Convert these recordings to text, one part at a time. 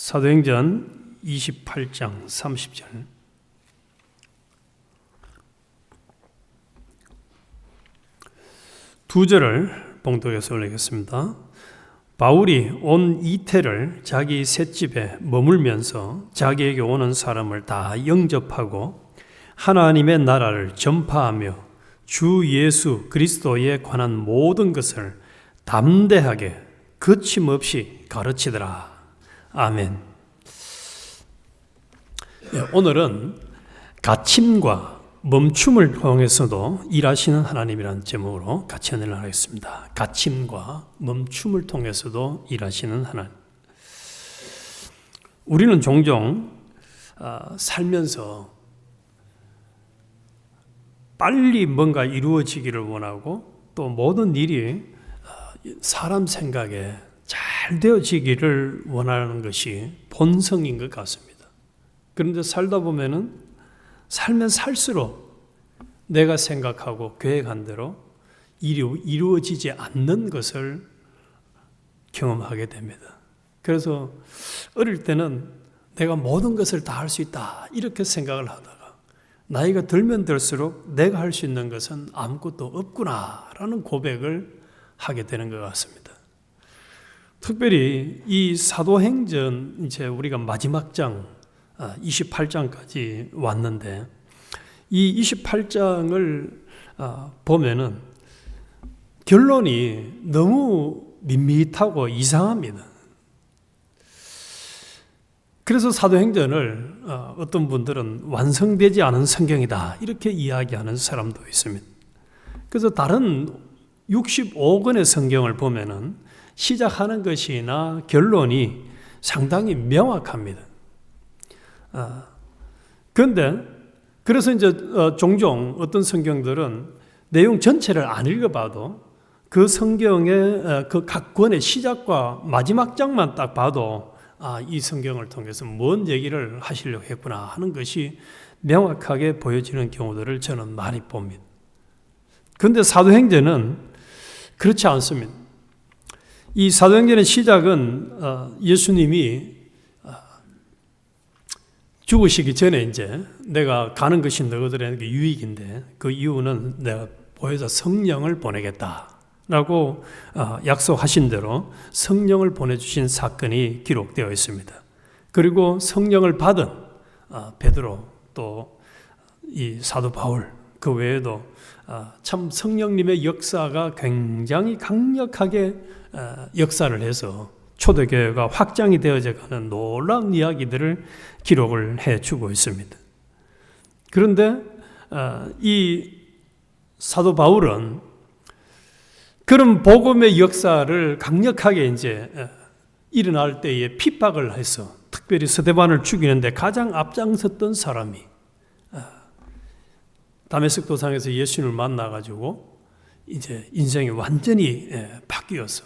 사도행전 28장 30절. 두 절을 봉독해서 올리겠습니다. 바울이 온 이태를 자기 셋집에 머물면서 자기에게 오는 사람을 다 영접하고 하나님의 나라를 전파하며 주 예수 그리스도에 관한 모든 것을 담대하게 거침없이 가르치더라. 아멘. 오늘은 가침과 멈춤을 통해서도 일하시는 하나님이라는 제목으로 같이 은혜를 하겠습니다. 가침과 멈춤을 통해서도 일하시는 하나님. 우리는 종종 살면서 빨리 뭔가 이루어지기를 원하고 또 모든 일이 사람 생각에 잘 되어지기를 원하는 것이 본성인 것 같습니다. 그런데 살다 보면은 살면 살수록 내가 생각하고 계획한 대로 일이 이루어지지 않는 것을 경험하게 됩니다. 그래서 어릴 때는 내가 모든 것을 다 할 수 있다 이렇게 생각을 하다가 나이가 들면 들수록 내가 할 수 있는 것은 아무것도 없구나라는 고백을 하게 되는 것 같습니다. 특별히 이 사도행전 이제 우리가 마지막 장 28장까지 왔는데 이 28장을 보면은 결론이 너무 밋밋하고 이상합니다. 그래서 사도행전을 어떤 분들은 완성되지 않은 성경이다 이렇게 이야기하는 사람도 있습니다. 그래서 다른 65권의 성경을 보면은 시작하는 것이나 결론이 상당히 명확합니다. 그런데 그래서 이제 종종 어떤 성경들은 내용 전체를 안 읽어봐도 그 성경의 그 각 권의 시작과 마지막 장만 딱 봐도 이 성경을 통해서 뭔 얘기를 하시려고 했구나 하는 것이 명확하게 보여지는 경우들을 저는 많이 봅니다. 그런데 사도행전은 그렇지 않습니다. 이 사도행전의 시작은 예수님이 죽으시기 전에 이제 내가 가는 것이 너희들에게 유익인데 그 이유는 내가 보혜사 성령을 보내겠다라고 약속하신 대로 성령을 보내주신 사건이 기록되어 있습니다. 그리고 성령을 받은 베드로 또 이 사도 바울 그 외에도 참 성령님의 역사가 굉장히 강력하게 역사를 해서 초대교회가 확장이 되어져 가는 놀라운 이야기들을 기록을 해주고 있습니다. 그런데 이 사도 바울은 그런 복음의 역사를 강력하게 이제 일어날 때에 핍박을 해서 특별히 스데반을 죽이는데 가장 앞장섰던 사람이 다메섹 도상에서 예수님을 만나가지고 이제 인생이 완전히 바뀌어서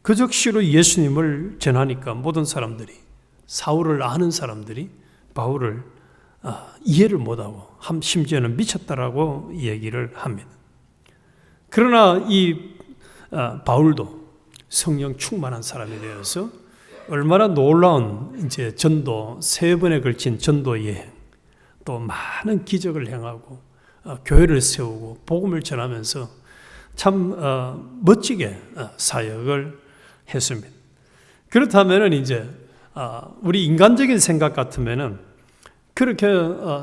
그 즉시로 예수님을 전하니까 모든 사람들이 사울을 아는 사람들이 바울을 이해를 못하고 심지어는 미쳤다라고 얘기를 합니다. 그러나 이 바울도 성령 충만한 사람이 되어서 얼마나 놀라운 이제 전도 3번에 걸친 전도 여행 또 많은 기적을 행하고 교회를 세우고 복음을 전하면서 참 멋지게 사역을 했습니다. 그렇다면은 이제 우리 인간적인 생각 같으면은 그렇게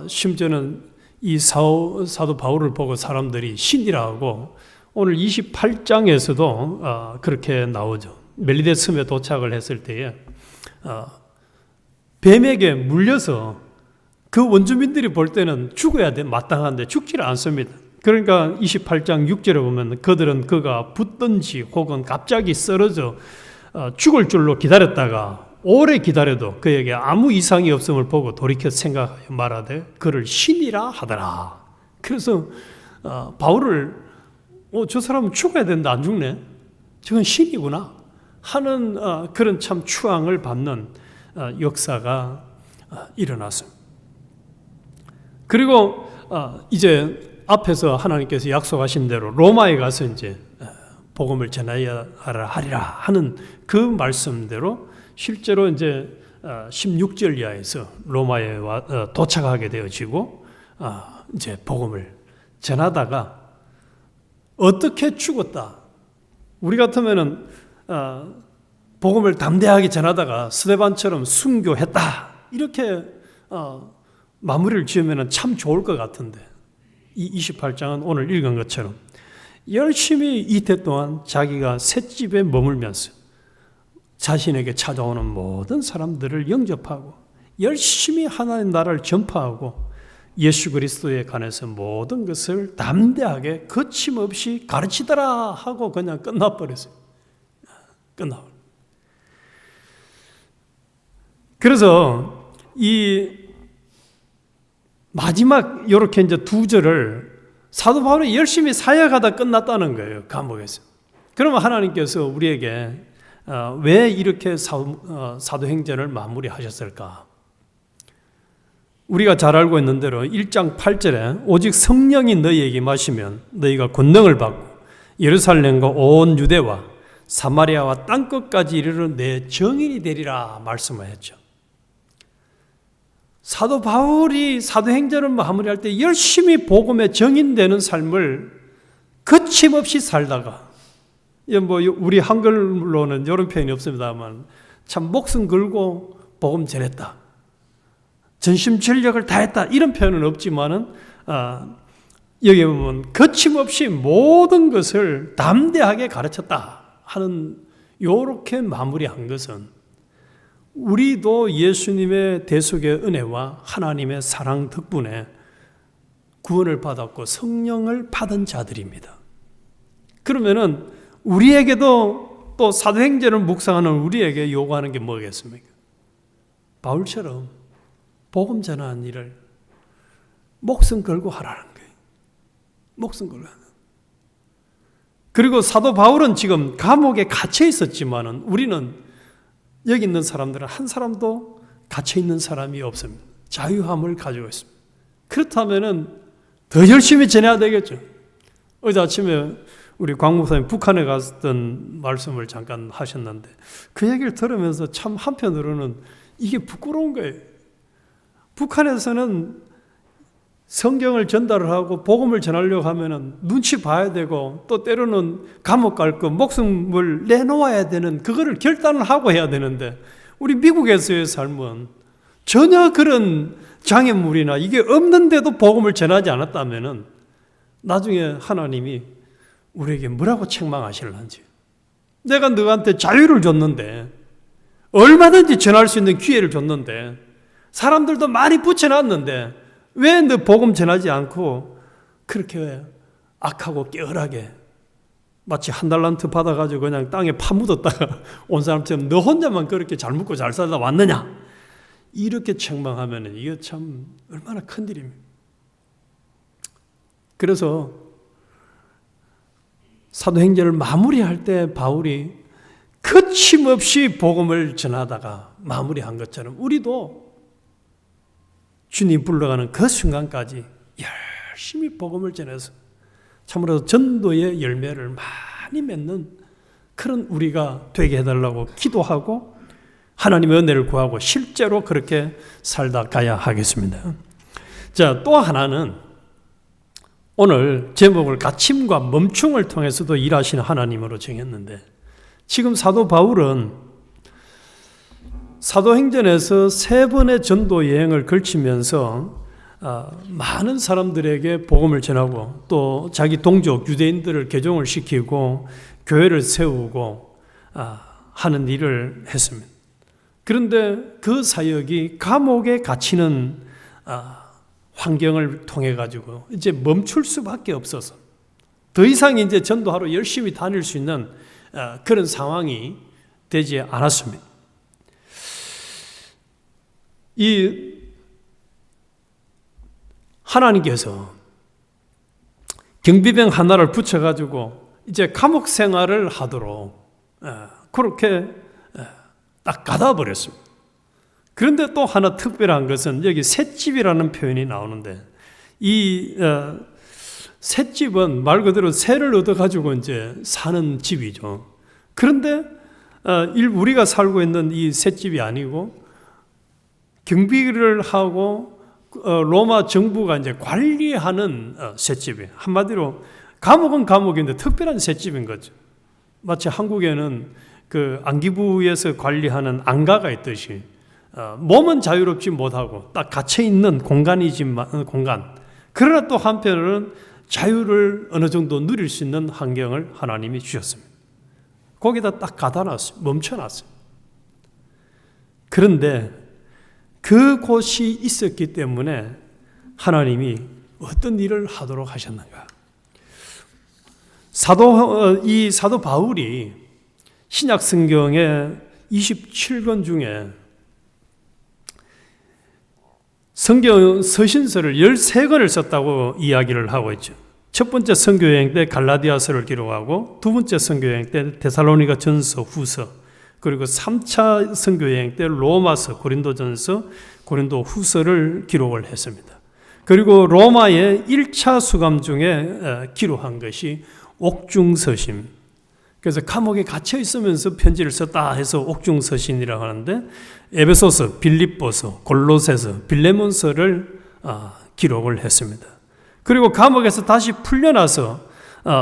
심지어는 이 사도 바울을 보고 사람들이 신이라고 오늘 28장에서도 그렇게 나오죠. 멜리데 섬에 도착을 했을 때에 뱀에게 물려서 그 원주민들이 볼 때는 죽어야 돼 마땅한데 죽지를 않습니다. 그러니까 28장 6절에 보면 그들은 그가 붙든지 혹은 갑자기 쓰러져 죽을 줄로 기다렸다가 오래 기다려도 그에게 아무 이상이 없음을 보고 돌이켜 생각하여 말하되 그를 신이라 하더라. 그래서 바울을 저 사람은 죽어야 된다 안 죽네. 저건 신이구나 하는 그런 참 추앙을 받는 역사가 일어났습니다. 그리고 이제 앞에서 하나님께서 약속하신 대로 로마에 가서 이제 복음을 전하여야 하리라 하는 그 말씀대로 실제로 이제 16절 이하에서 로마에 도착하게 되어지고 이제 복음을 전하다가 어떻게 죽었다. 우리 같으면은 복음을 담대하게 전하다가 스데반처럼 순교했다. 이렇게 마무리를 지으면 참 좋을 것 같은데 이 28장은 오늘 읽은 것처럼 열심히 이태 동안 자기가 셋집에 머물면서 자신에게 찾아오는 모든 사람들을 영접하고 열심히 하나님 나라를 전파하고 예수 그리스도에 관해서 모든 것을 담대하게 거침없이 가르치더라 하고 그냥 끝나버렸어요. 끝나버렸어요. 그래서 이 마지막 이렇게 이제 두 절을 사도 바울이 열심히 사역하다 끝났다는 거예요. 감옥에서. 그러면 하나님께서 우리에게 왜 이렇게 사도행전을 마무리하셨을까? 우리가 잘 알고 있는 대로 1장 8절에 오직 성령이 너희에게 임하시면 너희가 권능을 받고 예루살렘과 온 유대와 사마리아와 땅끝까지 이르러 내 증인이 되리라 말씀을 했죠. 사도 바울이 사도행전을 마무리할 때 열심히 복음의 증인되는 삶을 거침없이 살다가 우리 한글로는 이런 표현이 없습니다만 참 목숨 걸고 복음 전했다. 전심전력을 다했다. 이런 표현은 없지만은 여기 보면 거침없이 모든 것을 담대하게 가르쳤다 하는 요렇게 마무리한 것은 우리도 예수님의 대속의 은혜와 하나님의 사랑 덕분에 구원을 받았고 성령을 받은 자들입니다. 그러면은 우리에게도 또 사도행전을 묵상하는 우리에게 요구하는 게 뭐겠습니까? 바울처럼 복음 전하는 일을 목숨 걸고 하라는 거예요. 목숨 걸고 하는. 그리고 사도 바울은 지금 감옥에 갇혀 있었지만은 우리는 여기 있는 사람들은 한 사람도 갇혀 있는 사람이 없습니다. 자유함을 가지고 있습니다. 그렇다면은 더 열심히 전해야 되겠죠. 어제 아침에 우리 광 목사님 북한에 갔던 말씀을 잠깐 하셨는데 그 얘기를 들으면서 참 한편으로는 이게 부끄러운 거예요. 북한에서는 성경을 전달을 하고 복음을 전하려고 하면은 눈치 봐야 되고 또 때로는 감옥 갈 거 목숨을 내놓아야 되는 그거를 결단을 하고 해야 되는데 우리 미국에서의 삶은 전혀 그런 장애물이나 이게 없는데도 복음을 전하지 않았다면은 나중에 하나님이 우리에게 뭐라고 책망하실런지. 내가 너한테 자유를 줬는데 얼마든지 전할 수 있는 기회를 줬는데 사람들도 많이 붙여놨는데 왜 너 복음 전하지 않고 그렇게 악하고 깨어하게 마치 한 달란트 받아가지고 그냥 땅에 파묻었다가 온 사람처럼 너 혼자만 그렇게 잘 먹고 잘 살다 왔느냐? 이렇게 책망하면 이게 참 얼마나 큰일입니까? 그래서 사도행전을 마무리할 때 바울이 거침없이 복음을 전하다가 마무리한 것처럼 우리도 주님 불러가는 그 순간까지 열심히 복음을 전해서 참으로 전도의 열매를 많이 맺는 그런 우리가 되게 해달라고 기도하고 하나님의 은혜를 구하고 실제로 그렇게 살다 가야 하겠습니다. 자, 또 하나는 오늘 제목을 갇힘과 멈춤을 통해서도 일하시는 하나님으로 정했는데 지금 사도 바울은 사도행전에서 3번의 전도 여행을 걸치면서 많은 사람들에게 복음을 전하고 또 자기 동족 유대인들을 개종을 시키고 교회를 세우고 하는 일을 했습니다. 그런데 그 사역이 감옥에 갇히는 환경을 통해 가지고 이제 멈출 수밖에 없어서 더 이상 이제 전도하러 열심히 다닐 수 있는 그런 상황이 되지 않았습니다. 이 하나님께서 경비병 하나를 붙여가지고 이제 감옥 생활을 하도록 그렇게 딱 가다 버렸습니다. 그런데 또 하나 특별한 것은 여기 셋집이라는 표현이 나오는데 이 셋집은 말 그대로 새를 얻어가지고 이제 사는 집이죠. 그런데 우리가 살고 있는 이 셋집이 아니고 경비를 하고 로마 정부가 이제 관리하는 셋집이에요. 한마디로 감옥은 감옥인데 특별한 셋집인 거죠. 마치 한국에는 그 안기부에서 관리하는 안가가 있듯이 몸은 자유롭지 못하고 딱 갇혀 있는 공간이지만 공간. 그러나 또 한편으로는 자유를 어느 정도 누릴 수 있는 환경을 하나님이 주셨습니다. 거기다 딱 가다놨어요. 멈춰놨어요. 그런데 그곳이 있었기 때문에 하나님이 어떤 일을 하도록 하셨는가? 이 사도 바울이 신약 성경의 27권 중에 성경 서신서를 13권을 썼다고 이야기를 하고 있죠. 첫 번째 선교여행 때 갈라디아서를 기록하고 두 번째 선교여행 때 데살로니가 전서, 후서, 그리고 3차 선교여행 때 로마서, 고린도전서, 고린도 후서를 기록을 했습니다. 그리고 로마의 1차 수감 중에 기록한 것이 옥중서신. 그래서 감옥에 갇혀 있으면서 편지를 썼다 해서 옥중서신이라고 하는데 에베소서, 빌립보서, 골로새서, 빌레몬서를 기록을 했습니다. 그리고 감옥에서 다시 풀려나서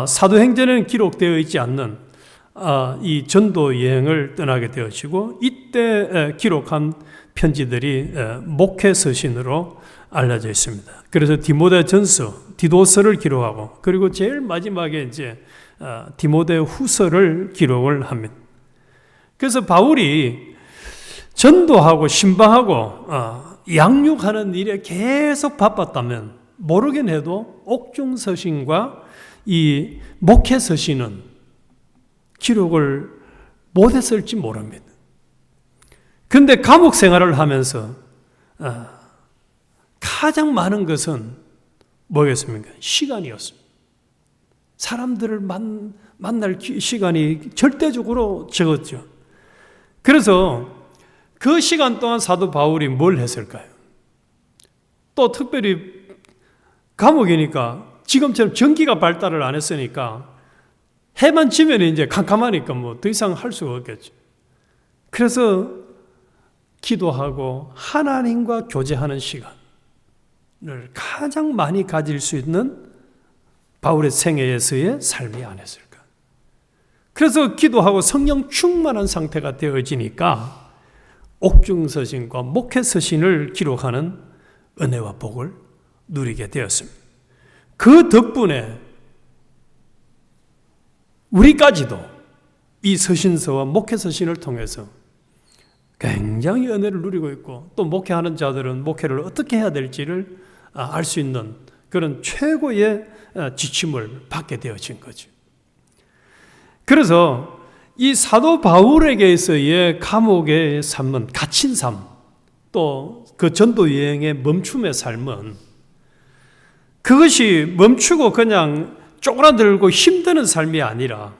사도행전에는 기록되어 있지 않는 이 전도 여행을 떠나게 되어지고 이때 기록한 편지들이 목회 서신으로 알려져 있습니다. 그래서 디모데전서, 디도서를 기록하고 그리고 제일 마지막에 이제 디모데 후서를 기록을 합니다. 그래서 바울이 전도하고 신방하고 양육하는 일에 계속 바빴다면 모르긴 해도 옥중서신과 이 목회서신은 기록을 못했을지 모릅니다. 그런데 감옥 생활을 하면서 가장 많은 것은 뭐겠습니까? 시간이었습니다. 사람들을 만날 시간이 절대적으로 적었죠. 그래서 그 시간 동안 사도 바울이 뭘 했을까요? 또 특별히 감옥이니까 지금처럼 전기가 발달을 안 했으니까 해만 지면 이제 캄캄하니까 뭐 더 이상 할 수가 없겠죠. 그래서 기도하고 하나님과 교제하는 시간을 가장 많이 가질 수 있는 바울의 생애에서의 삶이 아니었을까. 그래서 기도하고 성령 충만한 상태가 되어지니까 옥중서신과 목회서신을 기록하는 은혜와 복을 누리게 되었습니다. 그 덕분에 우리까지도 이 서신서와 목회서신을 통해서 굉장히 은혜를 누리고 있고 또 목회하는 자들은 목회를 어떻게 해야 될지를 알 수 있는 그런 최고의 지침을 받게 되어진 거죠. 그래서 이 사도 바울에게서의 감옥의 삶은 갇힌 삶, 또 그 전도 여행의 멈춤의 삶은 그것이 멈추고 그냥 쪼그라들고 힘드는 삶이 아니라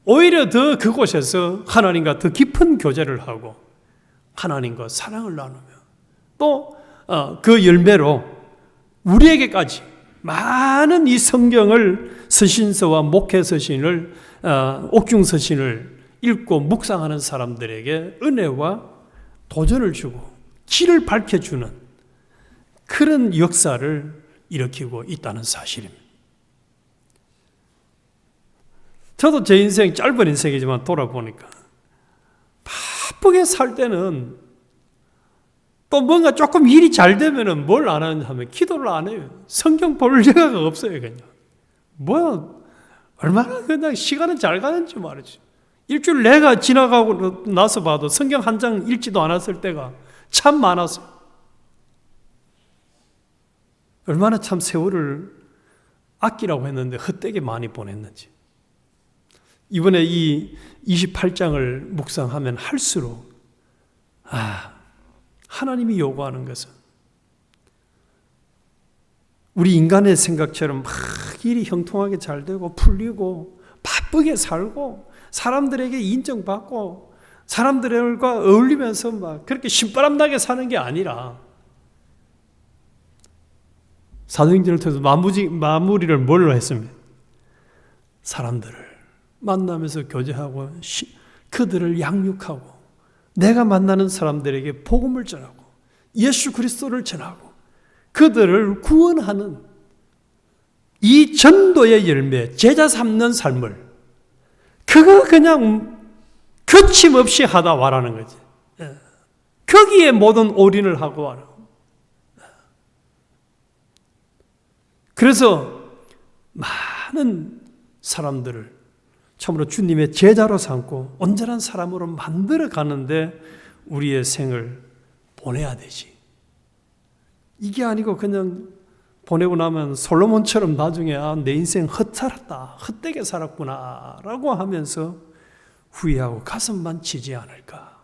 오히려 더 그곳에서 하나님과 더 깊은 교제를 하고 하나님과 사랑을 나누며 또 그 열매로 우리에게까지 많은 이 성경을 서신서와 목회서신을 옥중서신을 읽고 묵상하는 사람들에게 은혜와 도전을 주고 길을 밝혀주는 그런 역사를 일으키고 있다는 사실입니다. 저도 제 인생 짧은 인생이지만 돌아보니까 바쁘게 살 때는 또 뭔가 조금 일이 잘 되면은 뭘 안 하느냐 하면 기도를 안 해요. 성경 볼 여가가 없어요, 그냥. 얼마나 그냥 시간은 잘 가는지 말이지. 일주일 내가 지나가고 나서 봐도 성경 한 장 읽지도 않았을 때가 참 많았어요. 얼마나 참 세월을 아끼라고 했는데 헛되게 많이 보냈는지. 이번에 이 28장을 묵상하면 할수록 하나님이 요구하는 것은 우리 인간의 생각처럼 막 일이 형통하게 잘 되고 풀리고 바쁘게 살고 사람들에게 인정받고 사람들과 어울리면서 막 그렇게 신바람나게 사는 게 아니라 사도행전을 통해서 마무리를 뭘로 했습니까? 사람들을 만나면서 교제하고 그들을 양육하고 내가 만나는 사람들에게 복음을 전하고 예수 그리스도를 전하고 그들을 구원하는 이 전도의 열매, 제자 삼는 삶을 그거 그냥 거침없이 하다 와라는 거지. 거기에 모든 올인을 하고 와라. 그래서 많은 사람들을 참으로 주님의 제자로 삼고 온전한 사람으로 만들어 가는데 우리의 생을 보내야 되지. 이게 아니고 그냥 보내고 나면 솔로몬처럼 나중에 내 인생 헛살았다, 헛되게 살았구나 라고 하면서 후회하고 가슴만 치지 않을까.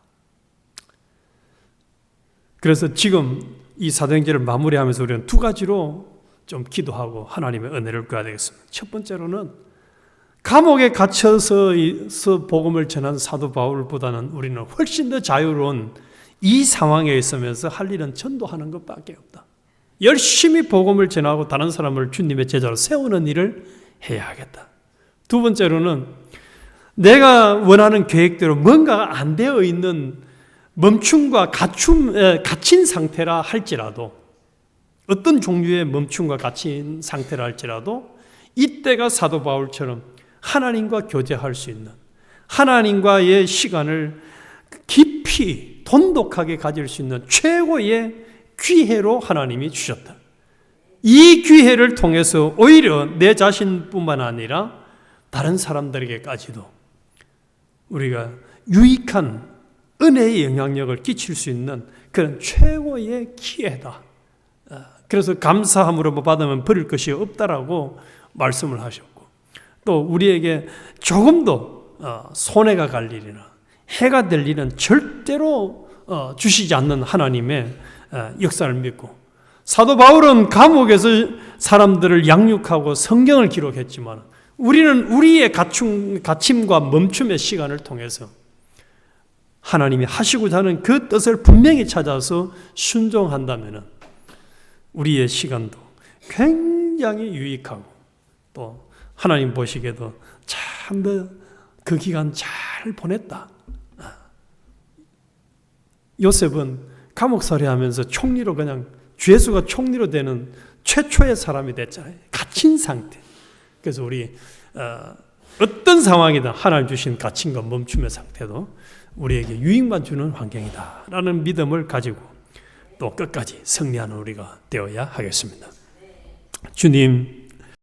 그래서 지금 이 사도행전을 마무리하면서 우리는 두 가지로 좀 기도하고 하나님의 은혜를 구해야 되겠습니다. 첫 번째로는 감옥에 갇혀서 복음을 전한 사도 바울보다는 우리는 훨씬 더 자유로운 이 상황에 있으면서 할 일은 전도하는 것밖에 없다. 열심히 복음을 전하고 다른 사람을 주님의 제자로 세우는 일을 해야 하겠다. 두 번째로는 내가 원하는 계획대로 뭔가가 안 되어 있는 멈춤과 갇힌 상태라 할지라도 어떤 종류의 멈춤과 갇힌 상태라 할지라도 이때가 사도 바울처럼 하나님과 교제할 수 있는 하나님과의 시간을 깊이 돈독하게 가질 수 있는 최고의 기회로 하나님이 주셨다. 이 기회를 통해서 오히려 내 자신뿐만 아니라 다른 사람들에게까지도 우리가 유익한 은혜의 영향력을 끼칠 수 있는 그런 최고의 기회다. 그래서 감사함으로 받으면 버릴 것이 없다라고 말씀을 하셨고 또 우리에게 조금도 손해가 갈 일이나 해가 될 일은 절대로 주시지 않는 하나님의 역사를 믿고 사도 바울은 감옥에서 사람들을 양육하고 성경을 기록했지만 우리는 우리의 갇힘과 멈춤의 시간을 통해서 하나님이 하시고자 하는 그 뜻을 분명히 찾아서 순종한다면 우리의 시간도 굉장히 유익하고 또 하나님 보시기에도 참 그 기간 잘 보냈다. 요셉은 감옥살이 하면서 총리로 그냥 죄수가 총리로 되는 최초의 사람이 됐잖아요. 갇힌 상태. 그래서 우리 어떤 상황이든 하나님 주신 갇힌과 멈춤의 상태도 우리에게 유익만 주는 환경이다 라는 믿음을 가지고 또 끝까지 승리하는 우리가 되어야 하겠습니다. 주님,